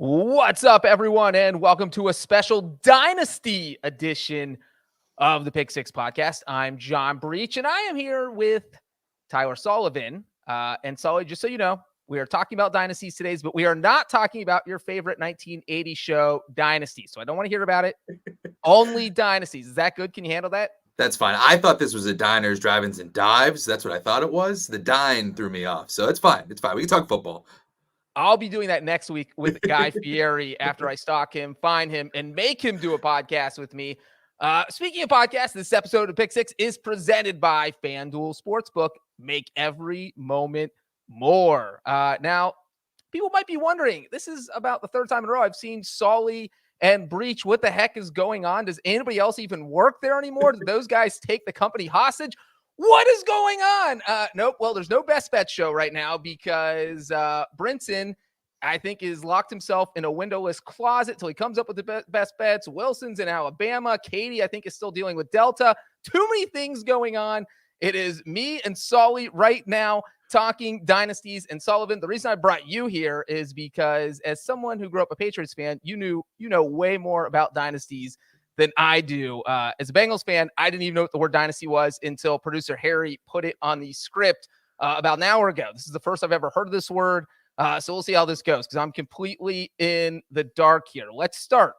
What's up, everyone, and welcome to a special Dynasty edition of the Pick Six podcast. I'm John Breech, and I am here with Tyler Sullivan. And Sully, just so you know, we are talking about dynasties today, but we are not talking about your favorite 1980 show, Dynasty. So I don't want to hear about it. Only dynasties. Is that good? Can you handle that? That's fine. I thought this was a diners, drive-ins, and dives. That's what I thought it was. The dine threw me off. So it's fine. It's fine. We can talk football. I'll be doing that next week with Guy Fieri after I stalk him, find him, and make him do a podcast with me. Speaking of podcasts, this episode of Pick Six is presented by FanDuel Sportsbook. Make every moment more. Now, people might be wondering, this is about the third time in a row I've seen Sully and Breech. What the heck is going on? Does anybody else even work there anymore? Did those guys take the company hostage? What is going on? Nope. Well, there's no best bet show right now because Brinson, I think, is locked himself in a windowless closet till he comes up with the best bets. Wilson's in Alabama. Katie, I think, is still dealing with Delta. Too many things going on. It is me and Sully right now talking dynasties. And Sullivan, the reason I brought you here is because as someone who grew up a Patriots fan, you know way more about dynasties than I do. As a Bengals fan, I didn't even know what the word dynasty was until producer Harry put it on the script about an hour ago. This is the first I've ever heard of this word. So we'll see how this goes because I'm completely in the dark here. Let's start.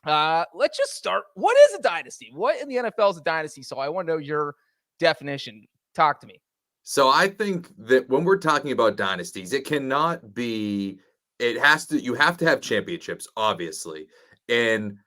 Let's just start. What is a dynasty? What in the NFL is a dynasty? So I want to know your definition. Talk to me. So I think that when we're talking about dynasties, it cannot be, you have to have championships, obviously. And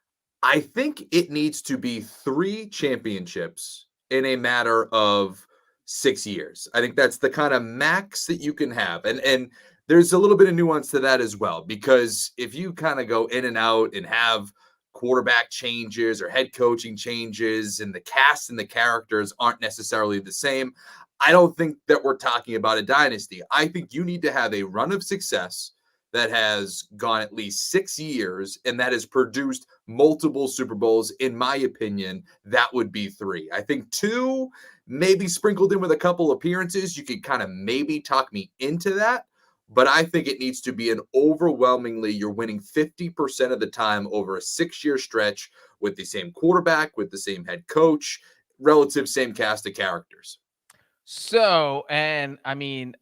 I think it needs to be 3 championships in a matter of 6 years. I think that's the kind of max that you can have. And there's a little bit of nuance to that as well, because if you kind of go in and out and have quarterback changes or head coaching changes and the cast and the characters aren't necessarily the same, I don't think that we're talking about a dynasty. I think you need to have a run of success that has gone at least 6 years and that has produced multiple Super Bowls. In my opinion, that would be 3. I think 2, maybe sprinkled in with a couple appearances, you could kind of maybe talk me into that. But I think it needs to be an overwhelmingly, you're winning 50% of the time over a 6-year stretch with the same quarterback, with the same head coach, relative same cast of characters. So, and I mean,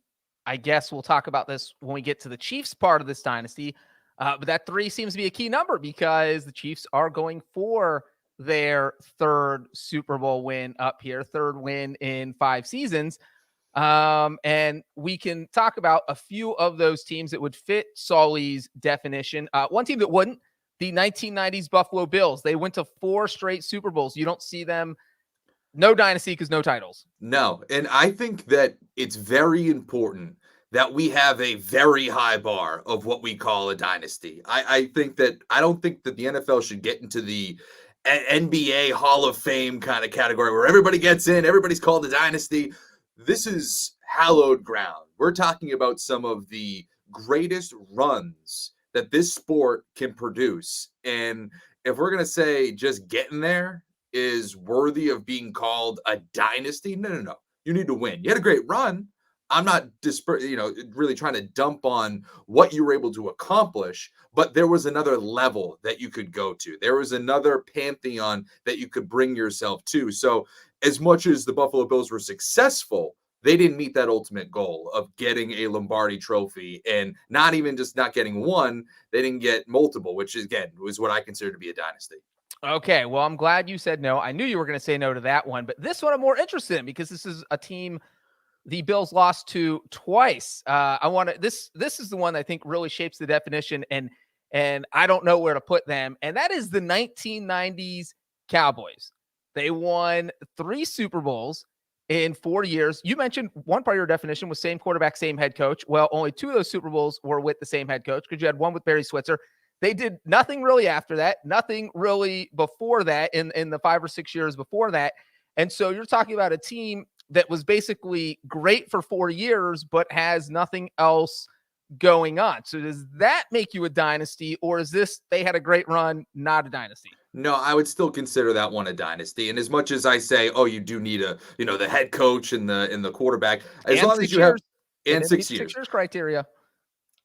I guess we'll talk about this when we get to the Chiefs part of this dynasty. But that 3 seems to be a key number because the Chiefs are going for their 3rd Super Bowl win up here, 3rd win in 5 seasons. And we can talk about a few of those teams that would fit Sully's definition. One team that wouldn't, the 1990s Buffalo Bills. They went to 4 straight Super Bowls. You don't see them. No dynasty because no titles. No. And I think that it's very important that we have a very high bar of what we call a dynasty. I don't think that the NFL should get into the NBA Hall of Fame kind of category where everybody gets in, everybody's called a dynasty. This is hallowed ground. We're talking about some of the greatest runs that this sport can produce. And if we're going to say just getting there is worthy of being called a dynasty, no. You need to win. You had a great run. I'm not really trying to dump on what you were able to accomplish, but there was another level that you could go to. There was another pantheon that you could bring yourself to. So as much as the Buffalo Bills were successful, they didn't meet that ultimate goal of getting a Lombardi trophy, and not even just not getting one, they didn't get multiple, which again was what I consider to be a dynasty. Okay, well, I'm glad you said no. I knew you were going to say no to that one, but this one I'm more interested in because this is a team the Bills lost to twice. This is the one I think really shapes the definition, and I don't know where to put them, and that is the 1990s Cowboys. They won 3 Super Bowls in 4 years. You mentioned one part of your definition was same quarterback, same head coach. Well, only 2 of those Super Bowls were with the same head coach because you had one with Barry Switzer. They did nothing really after that, nothing really before that in the 5 or 6 years before that. And so you're talking about a team that was basically great for 4 years, but has nothing else going on. So does that make you a dynasty, or is this, they had a great run, not a dynasty? No, I would still consider that one a dynasty. And as much as I say, oh, you do need the head coach and the quarterback, as long as you have, and 6 years. 6 years criteria.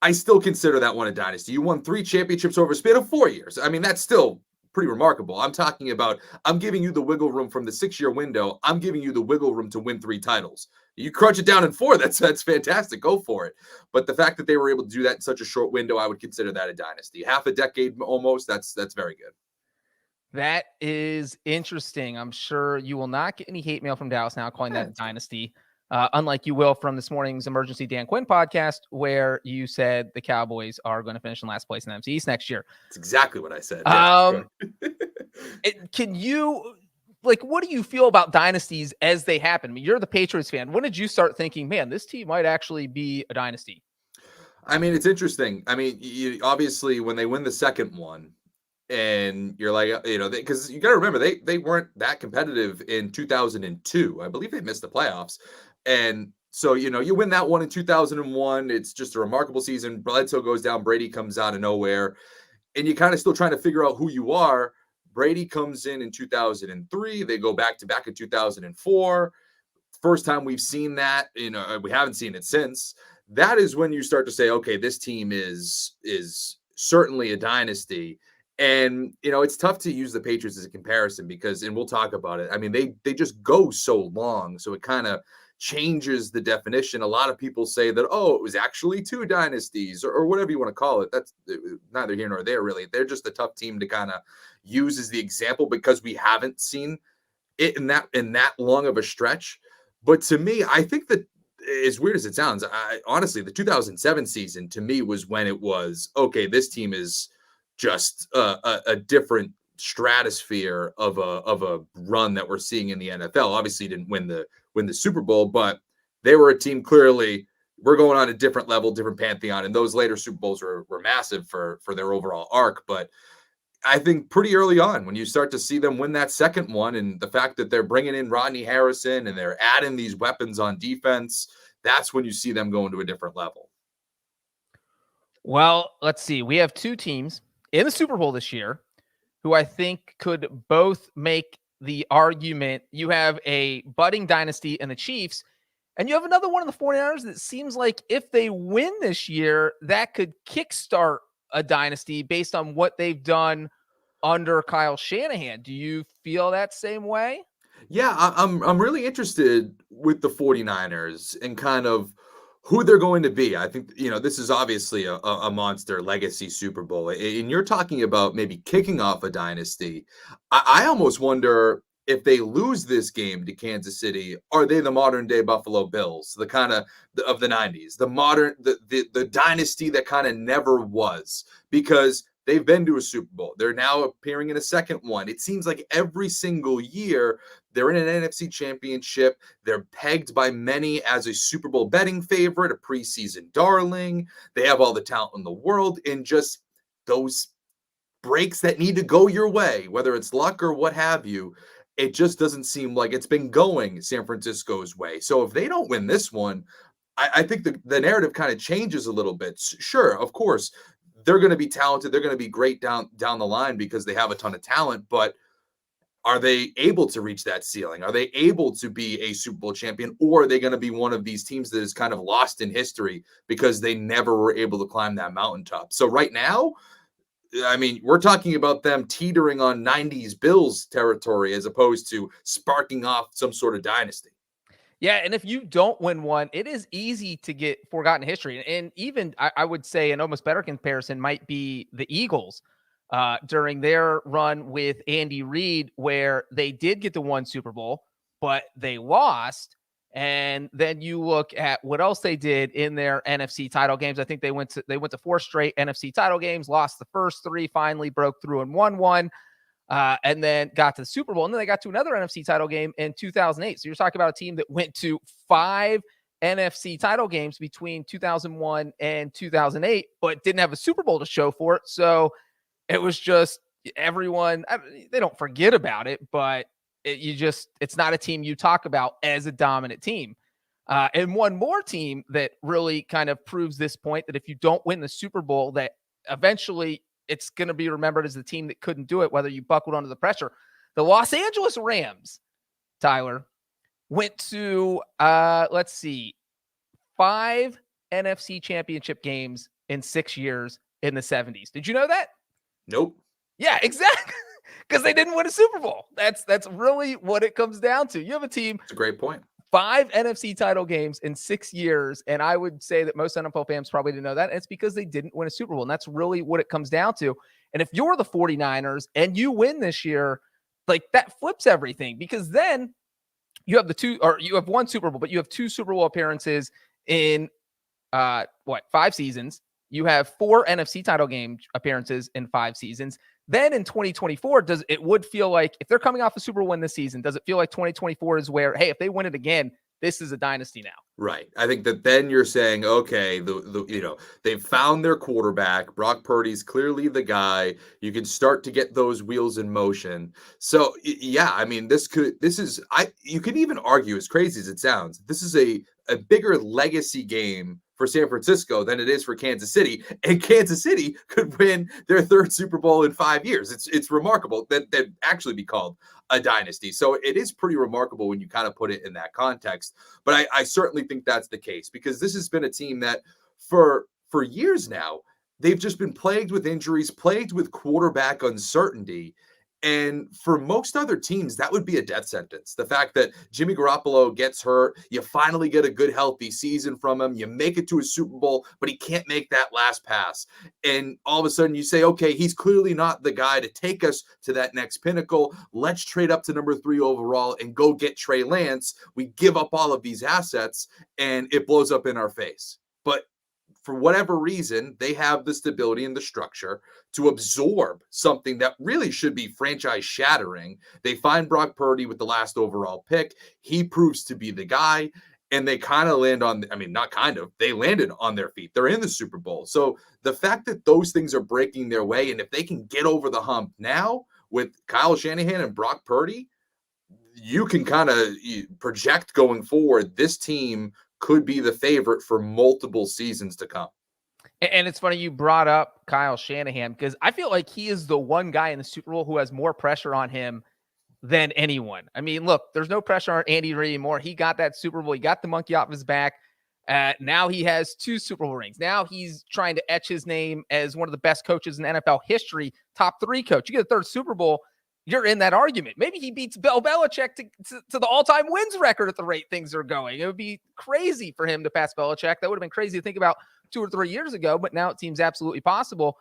I still consider that one a dynasty. You won 3 championships over a span of 4 years. I mean, that's still pretty remarkable. I'm talking about, I'm giving you the wiggle room from the 6-year window. I'm giving you the wiggle room to win 3 titles. You crunch it down in 4, that's fantastic. Go for it. But the fact that they were able to do that in such a short window, I would consider that a dynasty. Half a decade almost, that's very good. That is interesting. I'm sure you will not get any hate mail from Dallas now calling that a dynasty. Unlike you will from this morning's Emergency Dan Quinn podcast, where you said the Cowboys are going to finish in last place in the NFC East next year. That's exactly what I said. Can you, like, what do you feel about dynasties as they happen? I mean, you're the Patriots fan. When did you start thinking, man, this team might actually be a dynasty? I mean, it's interesting. I mean, obviously, when they win the second one, and you're like, because you got to remember, they weren't that competitive in 2002. I believe they missed the playoffs. And so, you win that one in 2001. It's just a remarkable season. Bledsoe goes down. Brady comes out of nowhere. And you're kind of still trying to figure out who you are. Brady comes in 2003. They go back to back in 2004. First time we've seen that. We haven't seen it since. That is when you start to say, okay, this team is certainly a dynasty. And, it's tough to use the Patriots as a comparison because, and we'll talk about it. I mean, they just go so long. So it kind of changes the definition. A lot of people say that, it was actually 2 dynasties or whatever you want to call it. That's neither here nor there, really. They're just a tough team to kind of use as the example because we haven't seen it in that long of a stretch. But to me, I think that, as weird as it sounds, honestly, the 2007 season to me was when it was, okay, this team is just a different stratosphere of a run that we're seeing in the NFL. Obviously didn't win the Super Bowl, but they were a team clearly, we're going on a different level, different pantheon. And those later Super Bowls were massive for their overall arc. But I think pretty early on, when you start to see them win that second one, and the fact that they're bringing in Rodney Harrison and they're adding these weapons on defense, that's when you see them going to a different level. Well, let's see. We have 2 teams in the Super Bowl this year who I think could both make the argument. You have a budding dynasty in the Chiefs, and you have another one in the 49ers that seems like if they win this year, that could kickstart a dynasty based on what they've done under Kyle Shanahan. Do you feel that same way? Yeah, I'm really interested with the 49ers and kind of who they're going to be. I think, this is obviously a monster legacy Super Bowl. And you're talking about maybe kicking off a dynasty. I almost wonder if they lose this game to Kansas City, are they the modern day Buffalo Bills, the kind of the 90s, the dynasty that kind of never was, because they've been to a Super Bowl. They're now appearing in a second one. It seems like every single year they're in an NFC championship. They're pegged by many as a Super Bowl betting favorite, a preseason darling. They have all the talent in the world, and just those breaks that need to go your way, whether it's luck or what have you, it just doesn't seem like it's been going San Francisco's way. So if they don't win this one, I think the narrative kind of changes a little bit. Sure, of course, they're going to be talented. They're going to be great down the line because they have a ton of talent, but are they able to reach that ceiling? Are they able to be a Super Bowl champion, or are they going to be one of these teams that is kind of lost in history because they never were able to climb that mountaintop? So right now, I mean, we're talking about them teetering on 90s Bills territory as opposed to sparking off some sort of dynasty. Yeah, and if you don't win one, it is easy to get forgotten history. And even I would say an almost better comparison might be the Eagles during their run with Andy Reid, where they did get the 1 Super Bowl, but they lost. And then you look at what else they did in their NFC title games. I think they went to 4 straight NFC title games, lost the first 3, finally broke through and won one. And then got to the Super Bowl, and then they got to another NFC title game in 2008. So you're talking about a team that went to 5 NFC title games between 2001 and 2008, but didn't have a Super Bowl to show for it. So it was just everyone, they don't forget about it, but it's not a team you talk about as a dominant team. And one more team that really kind of proves this point, that if you don't win the Super Bowl, that eventually it's going to be remembered as the team that couldn't do it, whether you buckled under the pressure. The Los Angeles Rams, Tyler, went to, 5 NFC championship games in 6 years in the 70s. Did you know that? Nope. Yeah, exactly. Because they didn't win a Super Bowl. That's really what it comes down to. You have a team, It's a great point. 5 NFC title games in 6 years, and I would say that most NFL fans probably didn't know that. And it's because they didn't win a Super Bowl, and that's really what it comes down to. And if you're the 49ers and you win this year, like that flips everything, because then you have you have 1 Super Bowl, but you have 2 Super Bowl appearances in 5 seasons. You have 4 NFC title game appearances in 5 seasons. Then in 2024, it would feel like, if they're coming off a Super Bowl win this season, does it feel like 2024 is where, hey, if they win it again, this is a dynasty now? Right. I think that then you're saying, okay, they've found their quarterback. Brock Purdy's clearly the guy. You can start to get those wheels in motion. So yeah, I mean, you can even argue, as crazy as it sounds, this is a bigger legacy game for San Francisco than it is for Kansas City. And Kansas City could win their 3rd Super Bowl in 5 years. It's remarkable that they'd actually be called a dynasty. So it is pretty remarkable when you kind of put it in that context. But I certainly think that's the case, because this has been a team that for years now, they've just been plagued with injuries, plagued with quarterback uncertainty. And for most other teams, that would be a death sentence. The fact that Jimmy Garoppolo gets hurt, you finally get a good, healthy season from him, you make it to a Super Bowl, but he can't make that last pass. And all of a sudden you say, okay, he's clearly not the guy to take us to that next pinnacle. Let's trade up to number 3 overall and go get Trey Lance. We give up all of these assets and it blows up in our face. But for whatever reason, they have the stability and the structure to absorb something that really should be franchise shattering. They find Brock Purdy with the last overall pick. He proves to be the guy, and they kind of land on, they landed on their feet. They're in the Super Bowl. So the fact that those things are breaking their way, and if they can get over the hump now with Kyle Shanahan and Brock Purdy, you can kind of project going forward, this team could be the favorite for multiple seasons to come. And it's funny you brought up Kyle Shanahan, because I feel like he is the one guy in the Super Bowl who has more pressure on him than anyone. I mean, look, there's no pressure on Andy Reid anymore. He got that Super Bowl. He got the monkey off his back. Now he has 2 Super Bowl rings. Now he's trying to etch his name as one of the best coaches in NFL history, top 3 coach. You get a 3rd Super Bowl, you're in that argument. Maybe he beats Bill Belichick to the all-time wins record at the rate things are going. It would be crazy for him to pass Belichick. That would have been crazy to think about 2 or 3 years ago, but now it seems absolutely possible.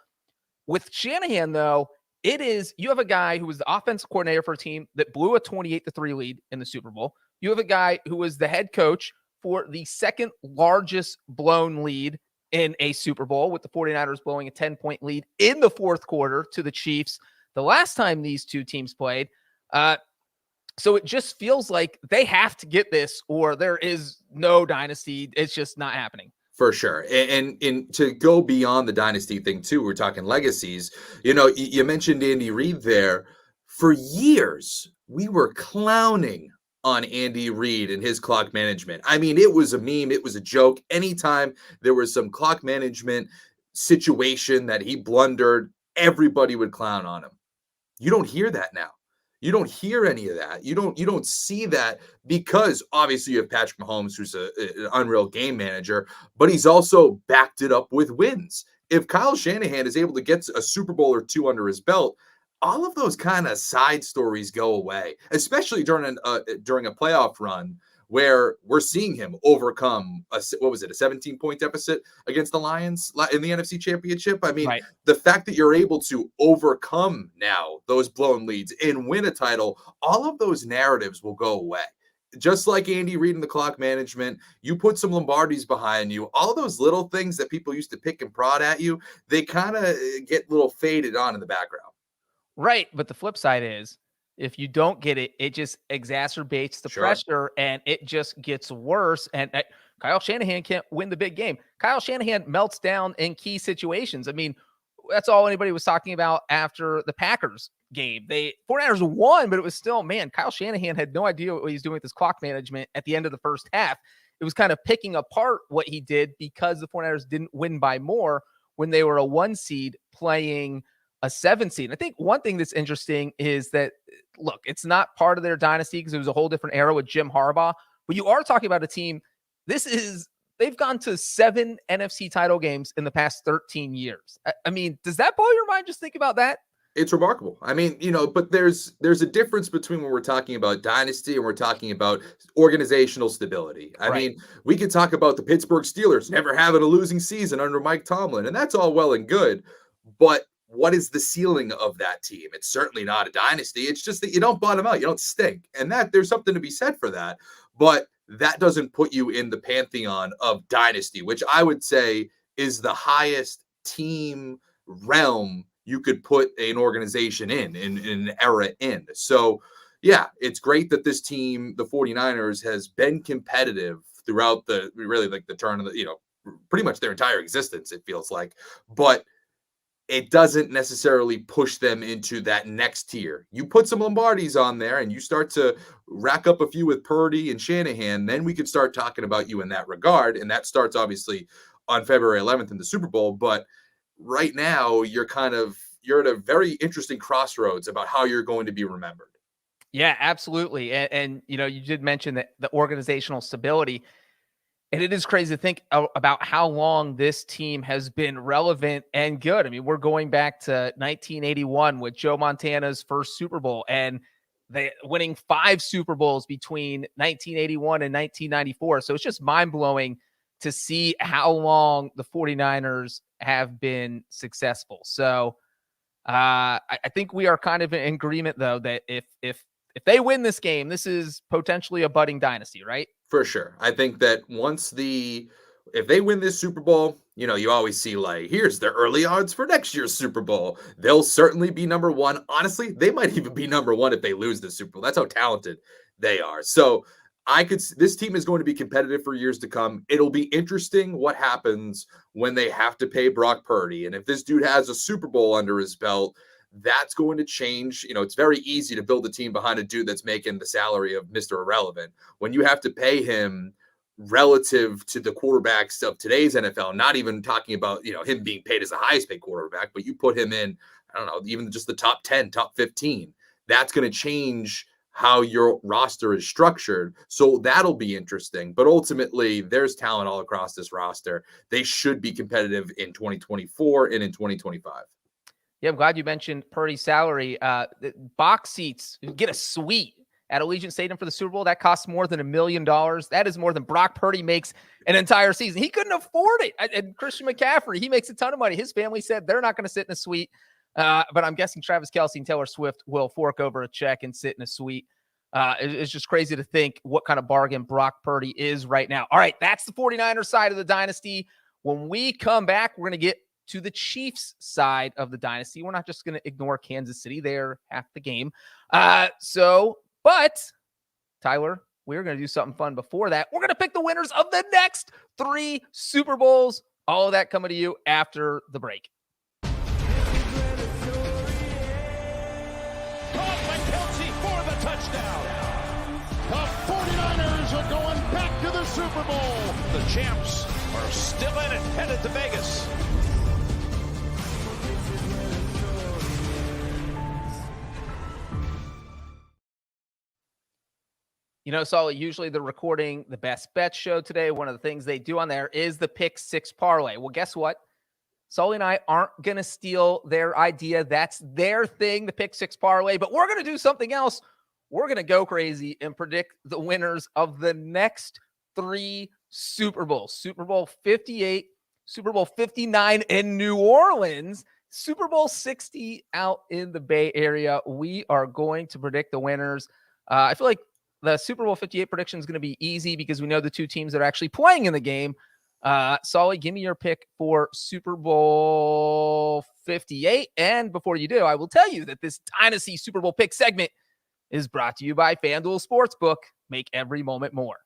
With Shanahan, though, you have a guy who was the offensive coordinator for a team that blew a 28-3 lead in the Super Bowl. You have a guy who was the head coach for the 2nd largest blown lead in a Super Bowl, with the 49ers blowing a 10-point lead in the 4th quarter to the Chiefs the last time these 2 teams played. So it just feels like they have to get this, or there is no dynasty. It's just not happening. For sure. And to go beyond the dynasty thing too, we're talking legacies. You mentioned Andy Reid there. For years, we were clowning on Andy Reid and his clock management. I mean, it was a meme. It was a joke. Anytime there was some clock management situation that he blundered, everybody would clown on him. You don't hear that now. You don't hear any of that. You don't see that, because obviously you have Patrick Mahomes, who's an unreal game manager, but he's also backed it up with wins. If Kyle Shanahan is able to get a Super Bowl or 2 under his belt, all of those kind of side stories go away, especially during a playoff run where we're seeing him overcome a 17-point deficit against the Lions in the NFC Championship. I mean, right. The fact that you're able to overcome now those blown leads and win a title, all of those narratives will go away. Just like Andy Reid and the clock management, you put some Lombardis behind you, all those little things that people used to pick and prod at you, they kind of get a little faded on in the background. Right. But the flip side is, if you don't get it, it just exacerbates the pressure, and it just gets worse. And Kyle Shanahan can't win the big game. Kyle Shanahan melts down in key situations. I mean, that's all anybody was talking about after the Packers game. 49ers won, but it was still, man, Kyle Shanahan had no idea what he's doing with his clock management at the end of the first half. It was kind of picking apart what he did, because the 49ers didn't win by more when they were a 1 seed playing a 7 seed. I think one thing that's interesting is that, look, it's not part of their dynasty because it was a whole different era with Jim Harbaugh, but you are talking about a team. This is they've gone to 7 NFC title games in the past 13 years. I mean, does that blow your mind? Just think about that. It's remarkable. I mean, but there's a difference between when we're talking about dynasty and we're talking about organizational stability. I Right. mean, we could talk about the Pittsburgh Steelers never having a losing season under Mike Tomlin, and that's all well and good. But what is the ceiling of that team? It's certainly not a dynasty. It's just that you don't bottom out, you don't stink, and that there's something to be said for that. But that doesn't put you in the pantheon of dynasty, which I would say is the highest team realm you could put an organization in an era in. So, yeah, it's great that this team, the 49ers, has been competitive throughout the turn of the, pretty much their entire existence, it feels like. But it doesn't necessarily push them into that next tier. You put some Lombardis on there and you start to rack up a few with Purdy and Shanahan, then we could start talking about you in that regard. And that starts obviously on February 11th in the Super Bowl. But right now you're at a very interesting crossroads about how you're going to be remembered. Yeah, absolutely. And you did mention that the organizational stability, and it is crazy to think about how long this team has been relevant and good. I mean, we're going back to 1981 with Joe Montana's first Super Bowl, and they winning 5 Super Bowls between 1981 and 1994. So it's just mind-blowing to see how long the 49ers have been successful. So I think we are kind of in agreement, though, that if they win this game, this is potentially a budding dynasty, right? For sure. I think that if they win this Super Bowl, you always see like, here's the early odds for next year's Super Bowl. They'll certainly be number one. Honestly, they might even be number one if they lose the Super Bowl. That's how talented they are. So this team is going to be competitive for years to come. It'll be interesting what happens when they have to pay Brock Purdy. And if this dude has a Super Bowl under his belt, that's going to change. It's very easy to build a team behind a dude that's making the salary of Mr. Irrelevant. When you have to pay him relative to the quarterbacks of today's NFL, not even talking about, him being paid as the highest paid quarterback, but you put him in, I don't know, even just the top 10, top 15, that's going to change how your roster is structured. So that'll be interesting. But ultimately, there's talent all across this roster. They should be competitive in 2024 and in 2025. Yeah, I'm glad you mentioned Purdy's salary. Box seats, get a suite at Allegiant Stadium for the Super Bowl. That costs more than $1 million. That is more than Brock Purdy makes an entire season. He couldn't afford it. And Christian McCaffrey, he makes a ton of money. His family said they're not going to sit in a suite. But I'm guessing Travis Kelce and Taylor Swift will fork over a check and sit in a suite. It's just crazy to think what kind of bargain Brock Purdy is right now. All right, that's the 49ers side of the dynasty. When we come back, we're going to get to the Chiefs side of the dynasty. We're not just going to ignore Kansas City. They're half the game. But Tyler, we're going to do something fun before that. We're going to pick the winners of the next 3 Super Bowls. All of that coming to you after the break. Touchdown. The 49ers are going back to the Super Bowl. The champs are still in it, headed to Vegas. Sully, usually they're recording the Best Bet show today. One of the things they do on there is the Pick 6 parlay. Well, guess what? Sully and I aren't going to steal their idea. That's their thing, the Pick 6 parlay. But we're going to do something else. We're going to go crazy and predict the winners of the next 3 Super Bowls. Super Bowl 58, Super Bowl 59 in New Orleans, Super Bowl 60 out in the Bay Area. We are going to predict the winners. I feel like the Super Bowl 58 prediction is going to be easy because we know the 2 teams that are actually playing in the game. Sully, give me your pick for Super Bowl 58. And before you do, I will tell you that this Dynasty Super Bowl pick segment is brought to you by FanDuel Sportsbook. Make every moment more.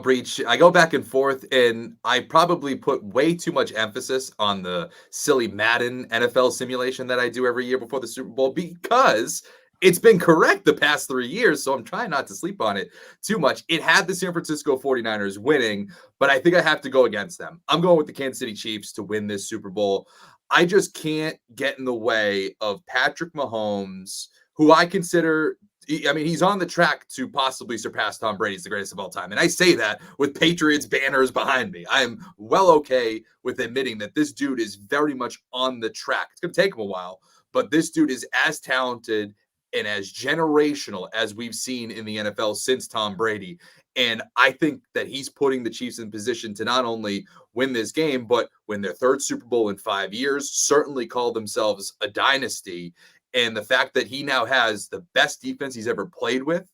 Breech, I go back and forth, and I probably put way too much emphasis on the silly Madden NFL simulation that I do every year before the Super Bowl because it's been correct the past 3 years, so I'm trying not to sleep on it too much. It had the San Francisco 49ers winning, but I think I have to go against them. I'm going with the Kansas City Chiefs to win this Super Bowl. I just can't get in the way of Patrick Mahomes, who I consider I mean, he's on the track to possibly surpass Tom Brady as the greatest of all time. And I say that with Patriots banners behind me. I am well okay with admitting that this dude is very much on the track. It's going to take him a while, but this dude is as talented and as generational as we've seen in the NFL since Tom Brady. And I think that he's putting the Chiefs in position to not only win this game, but win their third Super Bowl in 5 years, certainly call themselves a dynasty. And the fact that he now has the best defense he's ever played with,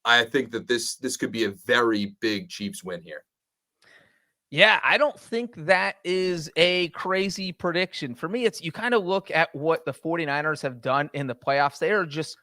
I think that this could be a very big Chiefs win here. Yeah, I don't think that is a crazy prediction. For me, it's you kind of look at what the 49ers have done in the playoffs. They are just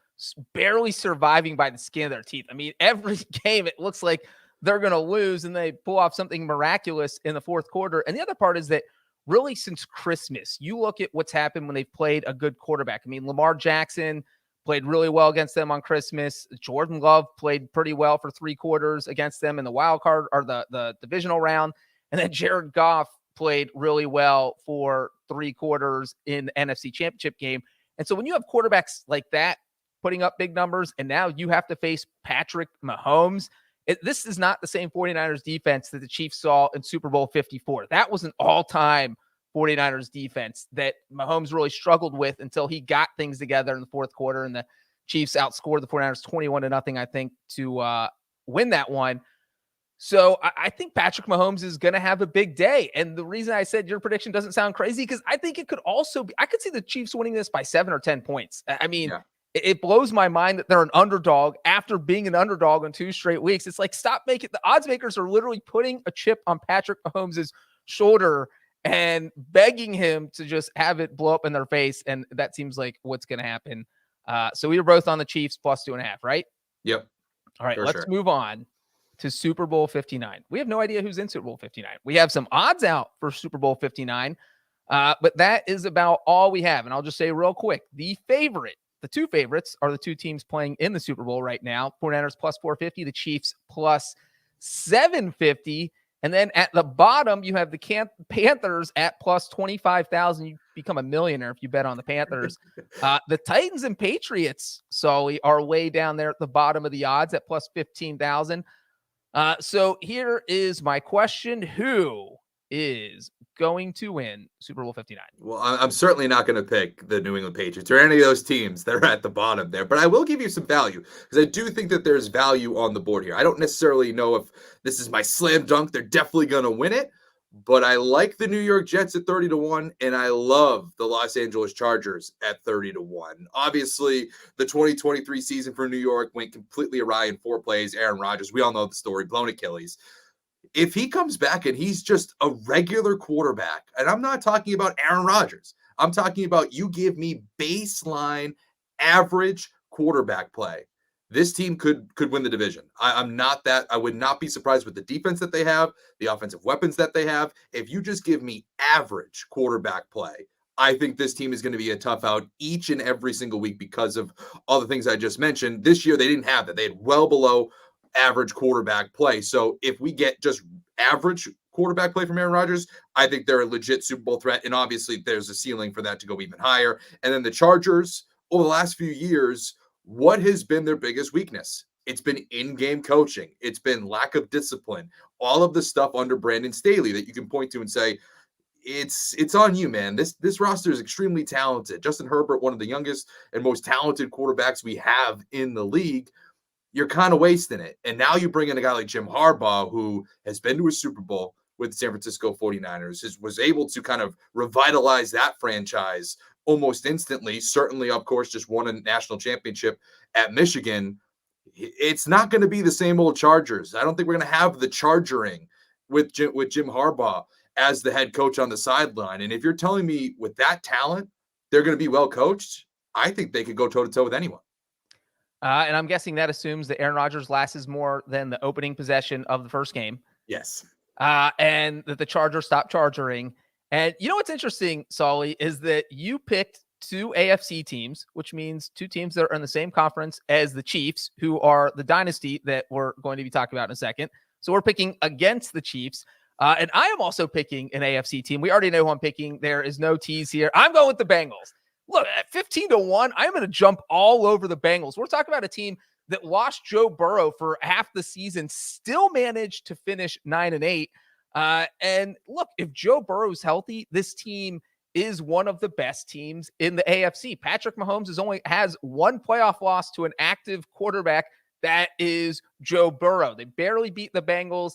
barely surviving by the skin of their teeth. I mean, every game it looks like they're going to lose and they pull off something miraculous in the fourth quarter. And the other part is that really since Christmas, you look at what's happened when they've played a good quarterback. I mean, Lamar Jackson played really well against them on Christmas. Jordan Love played pretty well for 3 quarters against them in the wild card or the divisional round. And then Jared Goff played really well for 3 quarters in the NFC Championship game. And so when you have quarterbacks like that putting up big numbers, and now you have to face Patrick Mahomes, this is not the same 49ers defense that the Chiefs saw in Super Bowl 54. That was an all-time 49ers defense that Mahomes really struggled with until he got things together in the fourth quarter, and the Chiefs outscored the 49ers 21-0, I think, to win that one. So I think Patrick Mahomes is going to have a big day. And the reason I said your prediction doesn't sound crazy, because I think it could also be, I could see the Chiefs winning this by 7 or 10 points. I mean, it blows my mind that they're an underdog after being an underdog on 2 straight weeks. It's like, stop making, the odds makers are literally putting a chip on Patrick Mahomes' shoulder and begging him to just have it blow up in their face. And that seems like what's going to happen. So we were both on the Chiefs plus 2.5, right? Yep. All right, let's move on to Super Bowl 59. We have no idea who's in Super Bowl 59. We have some odds out for Super Bowl 59, but that is about all we have. And I'll just say real quick, the 2 favorites are the 2 teams playing in the Super Bowl right now. 49ers plus 450, the Chiefs plus 750. And then at the bottom, you have the Panthers at plus 25,000. You become a millionaire if you bet on the Panthers. The Titans and Patriots, Sully, are way down there at the bottom of the odds at plus 15,000. So here is my question. Who is going to win Super Bowl 59? Well, I'm certainly not going to pick the New England Patriots or any of those teams that are at the bottom there, but I will give you some value because I do think that there's value on the board here. I don't necessarily know if this is my slam dunk. They're definitely going to win it, but I like the New York Jets at 30-1, and I love the Los Angeles Chargers at 30-1. Obviously, the 2023 season for New York went completely awry in 4 plays. Aaron Rodgers, we all know the story, blown Achilles. If he comes back and he's just a regular quarterback, and I'm not talking about Aaron Rodgers, I'm talking about you give me baseline average quarterback play, this team could win the division. I would not be surprised with the defense that they have, the offensive weapons that they have. If you just give me average quarterback play, I think this team is going to be a tough out each and every single week because of all the things I just mentioned. This year, they didn't have that. They had well below average quarterback play. So if we get just average quarterback play from Aaron Rodgers, I think they're a legit Super Bowl threat. And obviously there's a ceiling for that to go even higher. And then the Chargers, over the last few years, what has been their biggest weakness? It's been in-game coaching. It's been lack of discipline. All of the stuff under Brandon Staley that you can point to and say, it's on you, man. This roster is extremely talented. Justin Herbert, one of the youngest and most talented quarterbacks we have in the league. You're kind of wasting it. And now you bring in a guy like Jim Harbaugh, who has been to a Super Bowl with the San Francisco 49ers, was able to kind of revitalize that franchise almost instantly. Certainly, of course, just won a national championship at Michigan. It's not going to be the same old Chargers. I don't think we're going to have the chargering with Jim Harbaugh as the head coach on the sideline. And if you're telling me with that talent, they're going to be well coached, I think they could go toe-to-toe with anyone. And I'm guessing that assumes that Aaron Rodgers lasts more than the opening possession of the first game. Yes. And that the Chargers stop charging. And you know what's interesting, Sully, is that you picked 2 AFC teams, which means 2 teams that are in the same conference as the Chiefs, who are the dynasty that we're going to be talking about in a second. So we're picking against the Chiefs. And I am also picking an AFC team. We already know who I'm picking. There is no tease here. I'm going with the Bengals. Look, at 15-1, I'm going to jump all over the Bengals. We're talking about a team that lost Joe Burrow for half the season still managed to finish 9-8. And look, if Joe Burrow's healthy, this team is one of the best teams in the AFC. Patrick Mahomes has one playoff loss to an active quarterback. That is Joe Burrow. They barely beat the Bengals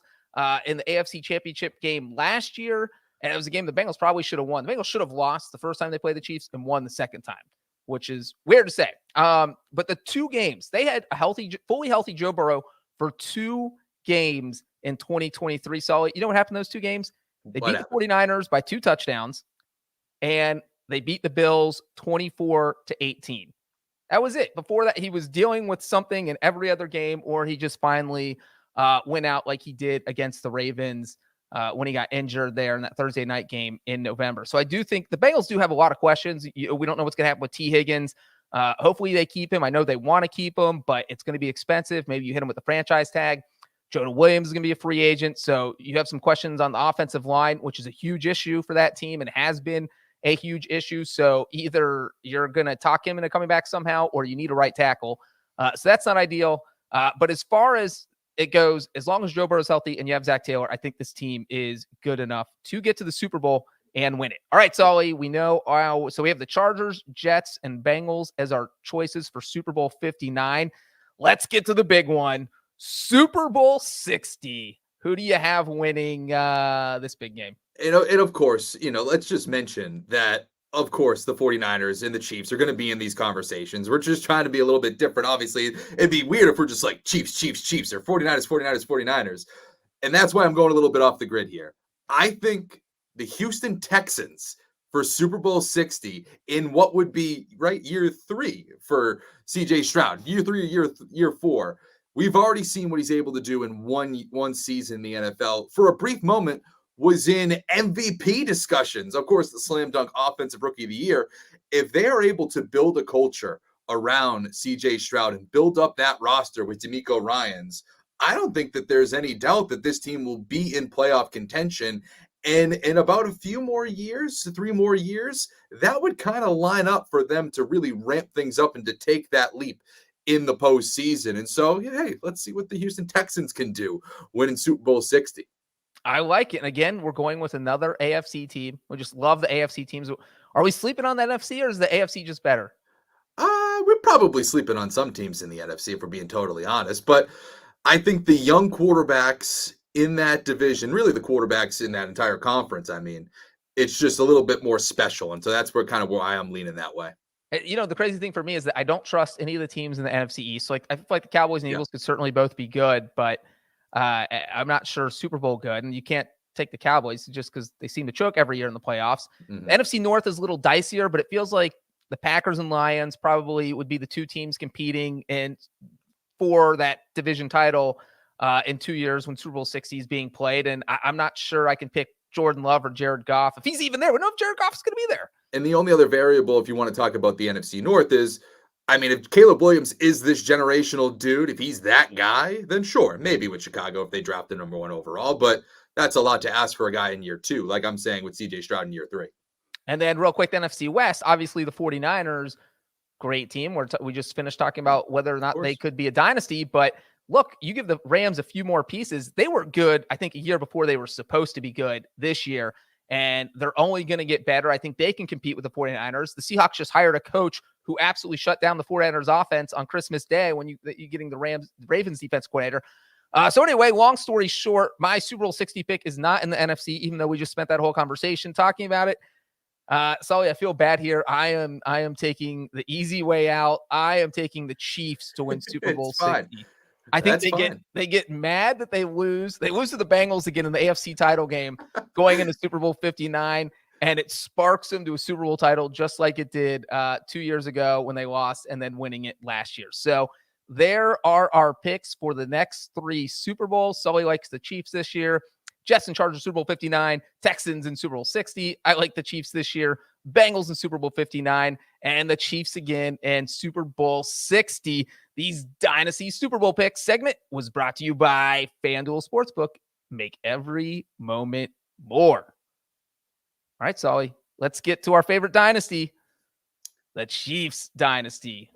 in the AFC Championship game last year. And it was a game the Bengals probably should have won. The Bengals should have lost the first time they played the Chiefs and won the second time, which is weird to say. But the two games, they had a fully healthy Joe Burrow for 2 games in 2023. Sully, you know what happened in those 2 games? They beat the 49ers by 2 touchdowns, and they beat the Bills 24-18. That was it. Before that, he was dealing with something in every other game, or he just finally went out like he did against the Ravens when he got injured there in that Thursday night game in November. So I do think the Bengals do have a lot of questions. We don't know what's going to happen with T. Higgins. Hopefully they keep him. I know they want to keep him, but it's going to be expensive. Maybe you hit him with the franchise tag. Jonah Williams is going to be a free agent. So you have some questions on the offensive line, which is a huge issue for that team and has been a huge issue. So either you're going to talk him into coming back somehow, or you need a right tackle. So that's not ideal. But as far as it goes, as long as Joe Burrow is healthy and you have Zach Taylor, I think this team is good enough to get to the Super Bowl and win it. All right, Sully, we know. So we have the Chargers, Jets, and Bengals as our choices for Super Bowl 59. Let's get to the big one, Super Bowl 60. Who do you have winning this big game? And of course, let's just mention that, of course, the 49ers and the Chiefs are going to be in these conversations. We're just trying to be a little bit different. Obviously, it'd be weird if we're just like Chiefs, or 49ers. And that's why I'm going a little bit off the grid here. I think the Houston Texans for Super Bowl 60 in what would be, year 3 for CJ Stroud, year 3 or year 4. We've already seen what he's able to do in one season in the NFL. For a brief moment, was in MVP discussions. Of course, the slam dunk offensive rookie of the year. If they are able to build a culture around CJ Stroud and build up that roster with DeMeco Ryans, I don't think that there's any doubt that this team will be in playoff contention. And in about a few more years, 3 more years, that would kind of line up for them to really ramp things up and to take that leap in the postseason. And so, hey, let's see what the Houston Texans can do winning Super Bowl 60. I like it. And again, we're going with another AFC team. We just love the AFC teams. Are we sleeping on the NFC, or is the AFC just better? We're probably sleeping on some teams in the NFC, if we're being totally honest. But I think the young quarterbacks in that division, really the quarterbacks in that entire conference, it's just a little bit more special. And so that's where I am leaning that way. The crazy thing for me is that I don't trust any of the teams in the NFC East. Like, I feel like the Cowboys and Eagles could certainly both be good, but I'm not sure Super Bowl good. And you can't take the Cowboys just because they seem to choke every year in the playoffs. Mm-hmm. The NFC North is a little dicier, but it feels like the Packers and Lions probably would be the 2 teams competing for that division title in 2 years when Super Bowl 60 is being played. And I'm not sure I can pick Jordan Love or Jared Goff if he's even there. We don't know if Jared Goff is going to be there. And the only other variable, if you want to talk about the NFC North, is, if Caleb Williams is this generational dude, if he's that guy, then sure, maybe with Chicago if they draft the number 1 overall. But that's a lot to ask for a guy in year 2, like I'm saying with CJ Stroud in year 3. And then real quick, the NFC West, obviously the 49ers, great team. We just finished talking about whether or not they could be a dynasty. But look, you give the Rams a few more pieces. They were good, I think, a year before they were supposed to be good this year. And they're only going to get better. I think they can compete with the 49ers. The Seahawks just hired a coach who absolutely shut down the 49ers offense on Christmas Day when you're getting the Ravens defense coordinator. So anyway, long story short, my Super Bowl 60 pick is not in the NFC, even though we just spent that whole conversation talking about it. Sully, I feel bad here. I am taking the easy way out. I am taking the Chiefs to win Super Bowl 60. I think they get mad that they lose. They lose to the Bengals again in the AFC title game going into Super Bowl 59, and it sparks them to a Super Bowl title just like it did 2 years ago when they lost and then winning it last year. So there are our picks for the next 3 Super Bowls. Sully likes the Chiefs this year. Jets and Chargers Super Bowl 59, Texans in Super Bowl 60. I like the Chiefs this year, Bengals in Super Bowl 59, and the Chiefs again in Super Bowl 60. These Dynasty Super Bowl picks segment was brought to you by FanDuel Sportsbook. Make every moment more. All right, Sully, let's get to our favorite dynasty, the Chiefs Dynasty.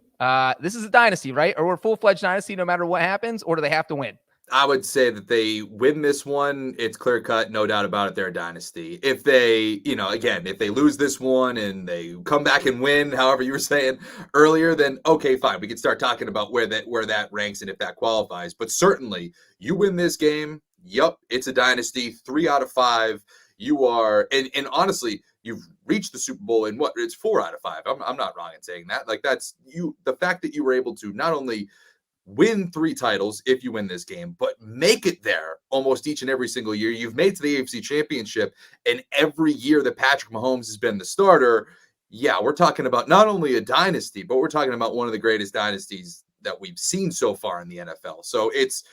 This is a dynasty, right? Or we're a full-fledged dynasty no matter what happens, or do they have to win? I would say that they win this one. It's clear cut, no doubt about it. They're a dynasty. If they, again, if they lose this one and they come back and win, however you were saying earlier, then okay, fine. We can start talking about where that ranks and if that qualifies. But certainly, you win this game. Yup, it's a dynasty. 3 out of 5. You are, and honestly, you've reached the Super Bowl in it's 4 out of 5. I'm not wrong in saying that. Like that's you. The fact that you were able to not only win 3 titles if you win this game, but make it there almost each and every single year. You've made it to the AFC Championship, and every year that Patrick Mahomes has been the starter, yeah, we're talking about not only a dynasty, but we're talking about one of the greatest dynasties that we've seen so far in the NFL. So it's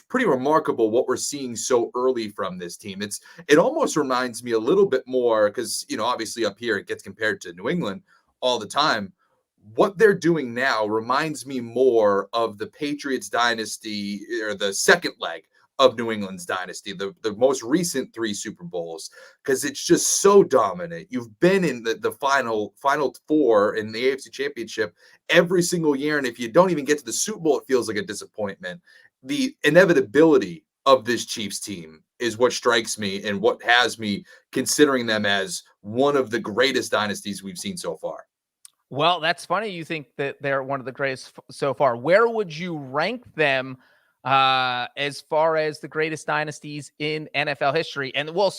pretty remarkable what we're seeing so early from this team. It almost reminds me a little bit more because, obviously up here it gets compared to New England all the time. What they're doing now reminds me more of the Patriots dynasty or the second leg of New England's dynasty, the most recent 3 Super Bowls, because it's just so dominant. You've been in the final 4 in the AFC Championship every single year, and if you don't even get to the Super Bowl, it feels like a disappointment. The inevitability of this Chiefs team is what strikes me and what has me considering them as one of the greatest dynasties we've seen so far. Well, that's funny. You think that they're one of the greatest so far. Where would you rank them as far as the greatest dynasties in NFL history? And we'll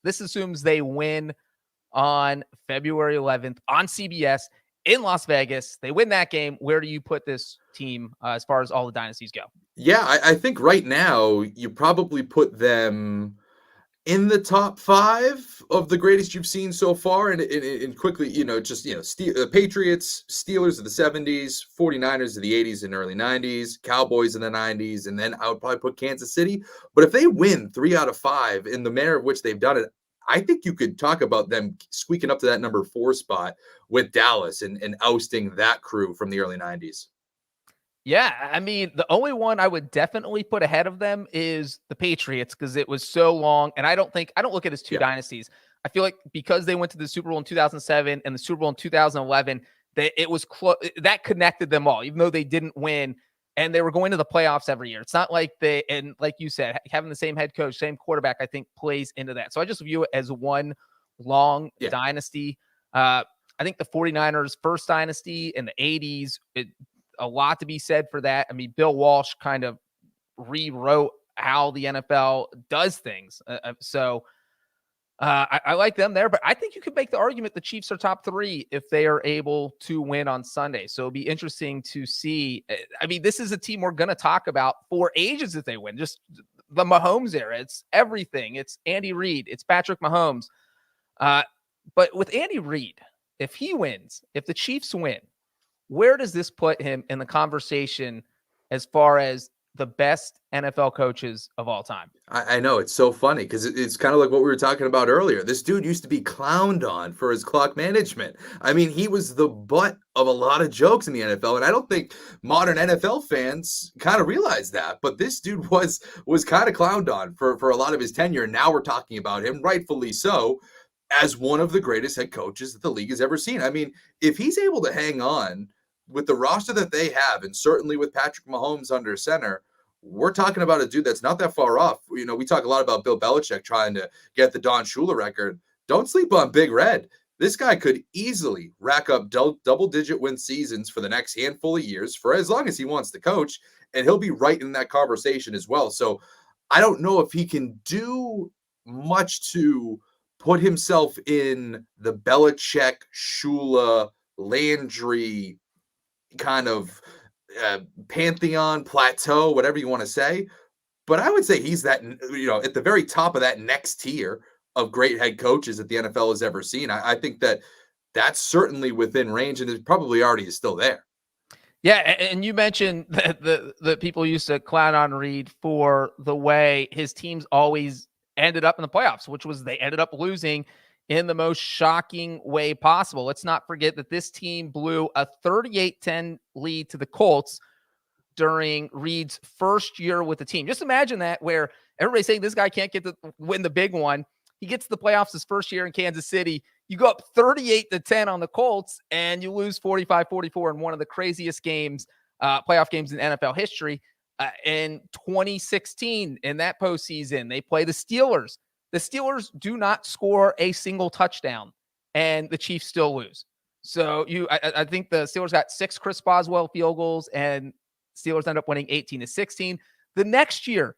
assumes they win on February 11th on CBS in Las Vegas. They win that game. Where do you put this team as far as all the dynasties go? Yeah, I think right now you probably put them in the top 5 of the greatest you've seen so far. And quickly, Patriots, Steelers of the 70s, 49ers of the 80s and early 90s, Cowboys in the 90s, and then I would probably put Kansas City. But if they win 3 out of 5 in the manner of which they've done it, I think you could talk about them squeaking up to that number 4 spot with Dallas and ousting that crew from the early 90s. Yeah, I mean, the only one I would definitely put ahead of them is the Patriots because it was so long. And I don't look at it as 2 dynasties. I feel like because they went to the Super Bowl in 2007 and the Super Bowl in 2011, it was that connected them all, even though they didn't win and they were going to the playoffs every year. It's not like and like you said, having the same head coach, same quarterback, I think plays into that. So I just view it as one long dynasty. I think the 49ers first dynasty in the 80s, a lot to be said for that. I mean, Bill Walsh kind of rewrote how the NFL does things. I like them there, but I think you could make the argument the Chiefs are top 3 if they are able to win on Sunday. So it'll be interesting to see. I mean, this is a team we're going to talk about for ages if they win. Just the Mahomes era. It's everything. It's Andy Reid. It's Patrick Mahomes. But with Andy Reid, if he wins, if the Chiefs win, where does this put him in the conversation as far as the best NFL coaches of all time? I know. It's so funny because it's kind of like what we were talking about earlier. This dude used to be clowned on for his clock management. I mean, he was the butt of a lot of jokes in the NFL, and I don't think modern NFL fans kind of realize that. But this dude was kind of clowned on for a lot of his tenure. And now we're talking about him, rightfully so, as one of the greatest head coaches that the league has ever seen. I mean, if he's able to hang on with the roster that they have, and certainly with Patrick Mahomes under center, we're talking about a dude that's not that far off. We talk a lot about Bill Belichick trying to get the Don Shula record. Don't sleep on Big Red. This guy could easily rack up double-digit win seasons for the next handful of years for as long as he wants to coach, and he'll be right in that conversation as well. So I don't know if he can do much to put himself in the Belichick, Shula, Landry kind of pantheon, plateau, whatever you want to say. But I would say he's that, at the very top of that next tier of great head coaches that the NFL has ever seen. I think that's certainly within range, and it probably already is still there. Yeah, and you mentioned that the people used to clown on Reid for the way his teams always ended up in the playoffs, which was they ended up losing in the most shocking way possible. Let's not forget that this team blew a 38-10 lead to the Colts during Reid's first year with the team. Just imagine that, where everybody's saying this guy can't win the big one. He gets to the playoffs his first year in Kansas City. You go up 38-10 on the Colts, and you lose 45-44 in one of the craziest games, playoff games in NFL history. In 2016, in that postseason, they play the Steelers. The Steelers do not score a single touchdown, and the Chiefs still lose. So I think the Steelers got 6 Chris Boswell field goals, and Steelers end up winning 18-16. The next year,